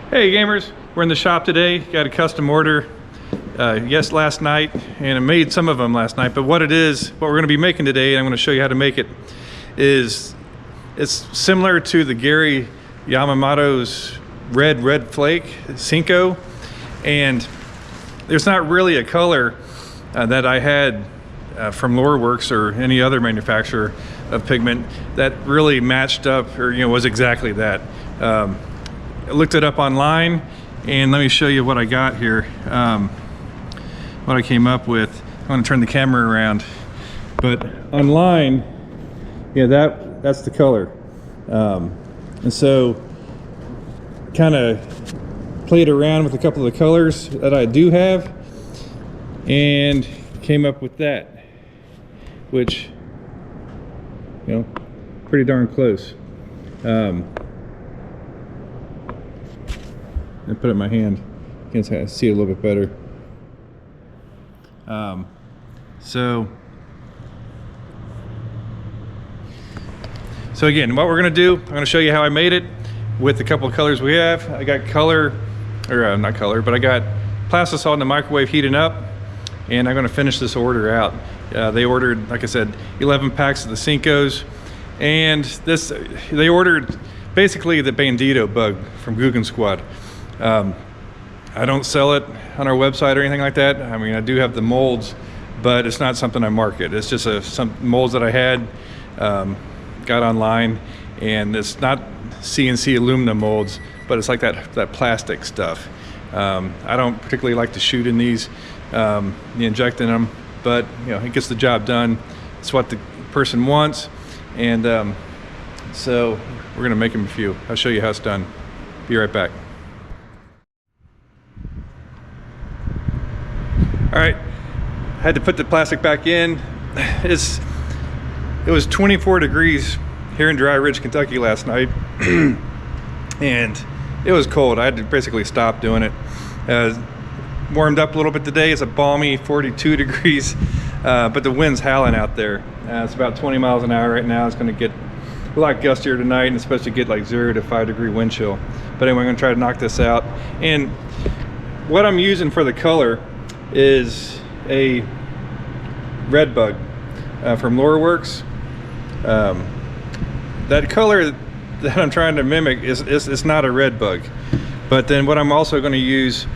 Hey gamers, we're in the shop today. Got a custom order last night, and I made some of them last night, but what we're going to be making today, and I'm going to show you how to make it, is it's similar to the Gary Yamamoto's Red Flake Cinco, and there's not really a color that I had from Loreworks or any other manufacturer of pigment that really matched up or was exactly that. I looked it up online, and let me show you what I got here, what I came up with. I'm going to turn the camera around, but online, that's the color, and so kind of played around with a couple of the colors that I do have and came up with that, which pretty darn close. I put it in my hand, you can see it a little bit better. So again, what we're gonna do, I'm gonna show you how I made it with a couple of colors we have. I got not color, but I got plastisol in the microwave heating up, and I'm gonna finish this order out. They ordered, like I said, 11 packs of the Cincos, and they ordered basically the Bandito bug from Guggen Squad. I don't sell it on our website or anything like that. I mean, I do have the molds, but it's not something I market. It's just some molds that I had, got online, and it's not CNC aluminum molds, but it's like that plastic stuff. I don't particularly like to shoot in these, inject in them, but it gets the job done. It's what the person wants, and so we're gonna make them a few. I'll show you how it's done. Be right back. All right, had to put the plastic back in. It was 24 degrees here in Dry Ridge, Kentucky last night, and it was cold. I had to basically stop doing it. Warmed up a little bit today. It's a balmy 42 degrees, but the wind's howling out there. It's about 20 miles an hour right now. It's gonna get a lot gustier tonight, and it's supposed to get like 0 to 5 degree wind chill. But anyway, I'm gonna try to knock this out. And what I'm using for the color is a red bug from Loreworks. That color that I'm trying to mimic is not a red bug, but then what I'm also going to use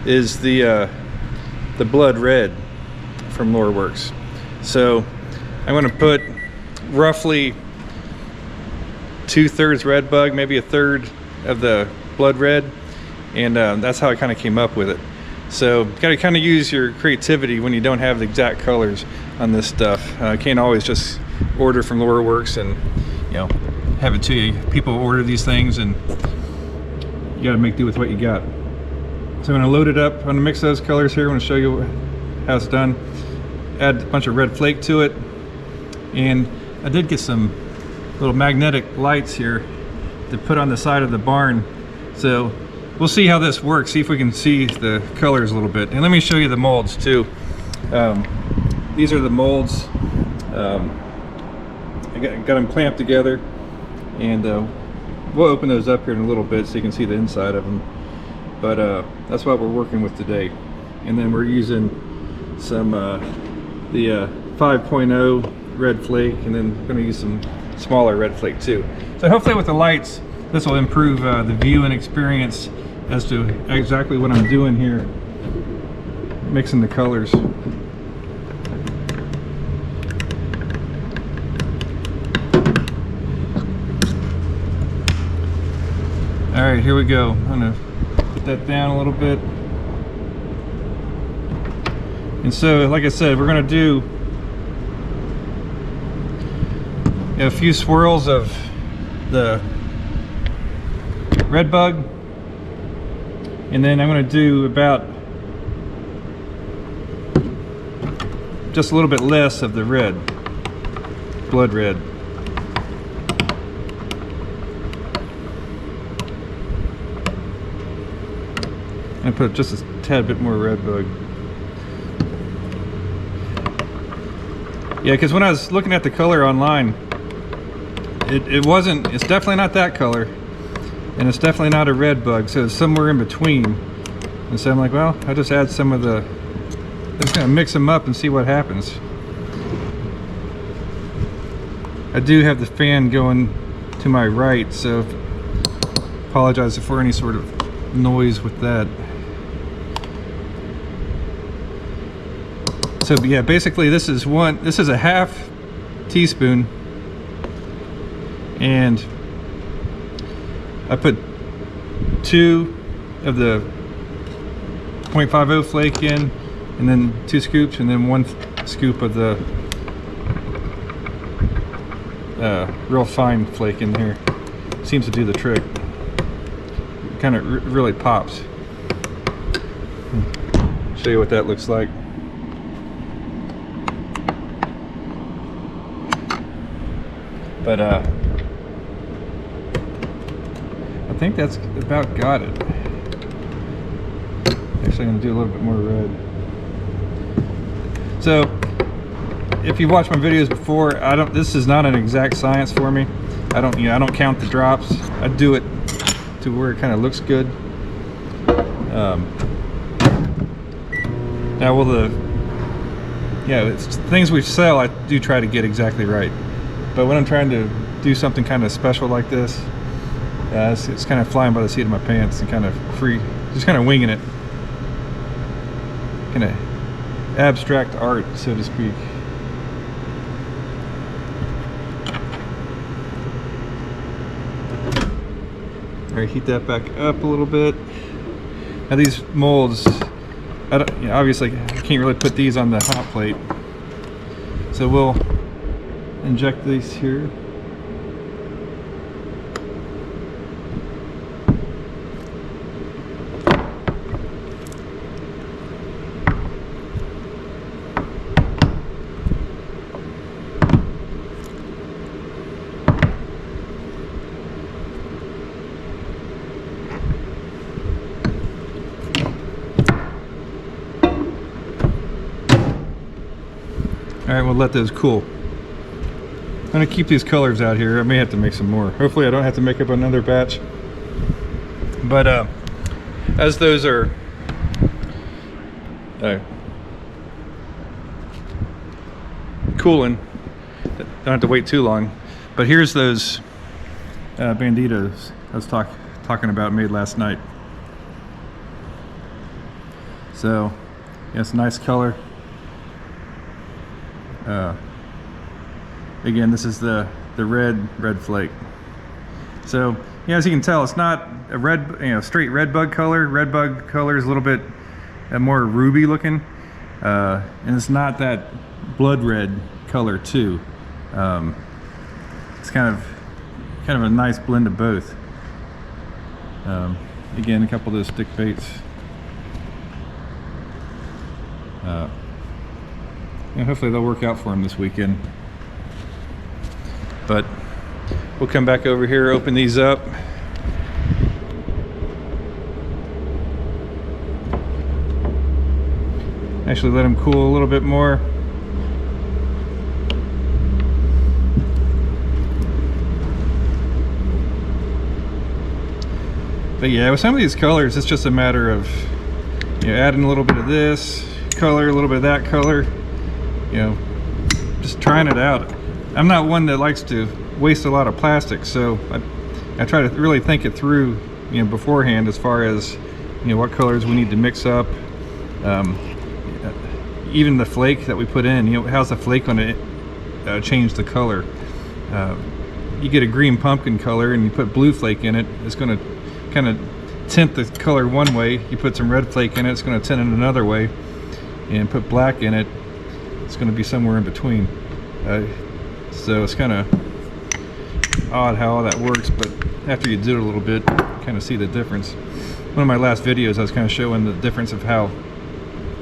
is the blood red from Loreworks. So I'm going to put roughly 2/3 red bug, maybe 1/3 of the blood red, and that's how I kind of came up with it. So got to kind of use your creativity when you don't have the exact colors on this stuff. Can't always just order from Loreworks and have it to you. People order these things, and you got to make do with what you got. So I'm going to load it up. I'm going to mix those colors here. I'm going to show you how it's done. Add a bunch of Red Flake to it, and I did get some little magnetic lights here to put on the side of the barn. So we'll see how this works, see if we can see the colors a little bit. And let me show you the molds too. These are the molds. I got them clamped together, and we'll open those up here in a little bit so you can see the inside of them. But that's what we're working with today. And then we're using some the 5.0 Red Flake, and then we're going to use some smaller Red Flake too. So hopefully with the lights, this will improve the viewing experience as to exactly what I'm doing here, mixing the colors. All right, here we go. I'm gonna put that down a little bit. And so, like I said, we're gonna do a few swirls of the red bug, and then I'm going to do about just a little bit less of the red, blood red. And put just a tad bit more red bug. Yeah, because when I was looking at the color online, it's definitely not that color. and it's definitely not a red bug, so it's somewhere in between. And so I'm like, well, I'll just add some of the, just gonna mix them up and see what happens. I do have the fan going to my right, so apologize for any sort of noise with that. So yeah, basically this is a half teaspoon, and I put 2 of the 0.50 flake in, and then 2 scoops, and then 1 scoop of the real fine flake in here. Seems to do the trick. It kind of really pops. Show you what that looks like. But I think that's about got it. Actually, I'm gonna do a little bit more red. So, if you've watched my videos before, this is not an exact science for me. I don't count the drops. I do it to where it kind of looks good. Now, it's things we sell, I do try to get exactly right. But when I'm trying to do something kind of special like this, it's kind of flying by the seat of my pants and kind of free, just kind of winging it. Kind of abstract art, so to speak. All right, heat that back up a little bit. Now these molds, obviously I can't really put these on the hot plate, so we'll inject these here. All right, we'll let those cool. I'm gonna keep these colors out here. I may have to make some more. Hopefully I don't have to make up another batch. But as those are cooling, don't have to wait too long. But here's those banditos I was talking about, made last night. So yeah, it's a nice color. Again, this is the red flake. So yeah, as you can tell, it's not a red, straight red bug color. Red bug color is a little bit more ruby looking, and it's not that blood red color too. It's kind of a nice blend of both. Again, a couple of those stick baits. Hopefully they'll work out for him this weekend. But we'll come back over here, open these up. Actually let them cool a little bit more. But yeah, with some of these colors, it's just a matter of adding a little bit of this color, a little bit of that color, just trying it out. I'm not one that likes to waste a lot of plastic, so I try to really think it through, beforehand, as far as what colors we need to mix up. Even the flake that we put in, how's the flake going to change the color? You get a green pumpkin color and you put blue flake in it, it's going to kind of tint the color one way. You put some red flake in it, it's going to tint it another way, and put black in it, it's going to be somewhere in between. So it's kind of odd how all that works, but after you do it a little bit, you kind of see the difference. One of my last videos, I was kind of showing the difference of how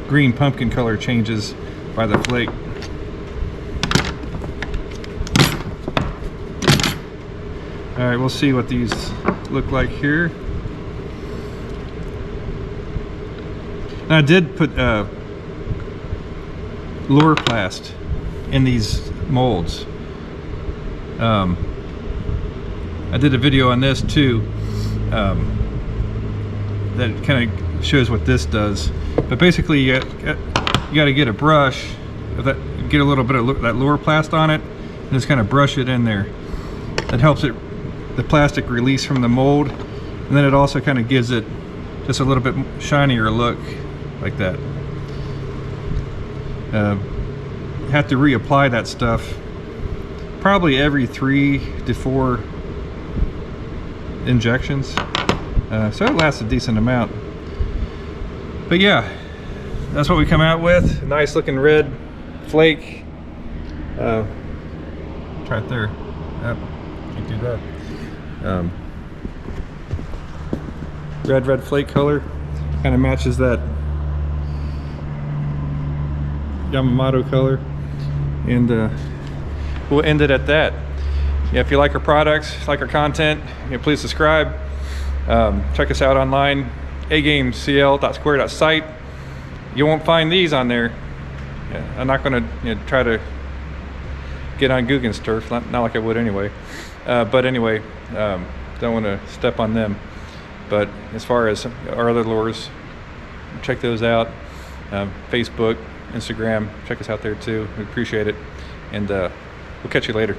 green pumpkin color changes by the flake. All right, we'll see what these look like here. Now I did put Loroplast in these molds. I did a video on this too. that kind of shows what this does. But basically, you got to get a brush that, get a little bit of that Loroplast on it, and just kind of brush it in there. That helps the plastic release from the mold, and then it also kind of gives it just a little bit shinier look, like that. Have to reapply that stuff probably every 3 to 4 injections, so it lasts a decent amount. But yeah, that's what we come out with. A nice looking Red Flake. Right there. Yep, can't do that. Red Flake color, kind of matches that Yamamoto color, and we'll end it at that. Yeah, if you like our products, like our content, please subscribe. Check us out online, agamecl.square.site. You won't find these on there. Yeah, I'm not going to try to get on Google's turf, not like I would anyway. But anyway, don't want to step on them. But as far as our other lures, check those out. Facebook, Instagram, check us out there too. We appreciate it, and we'll catch you later.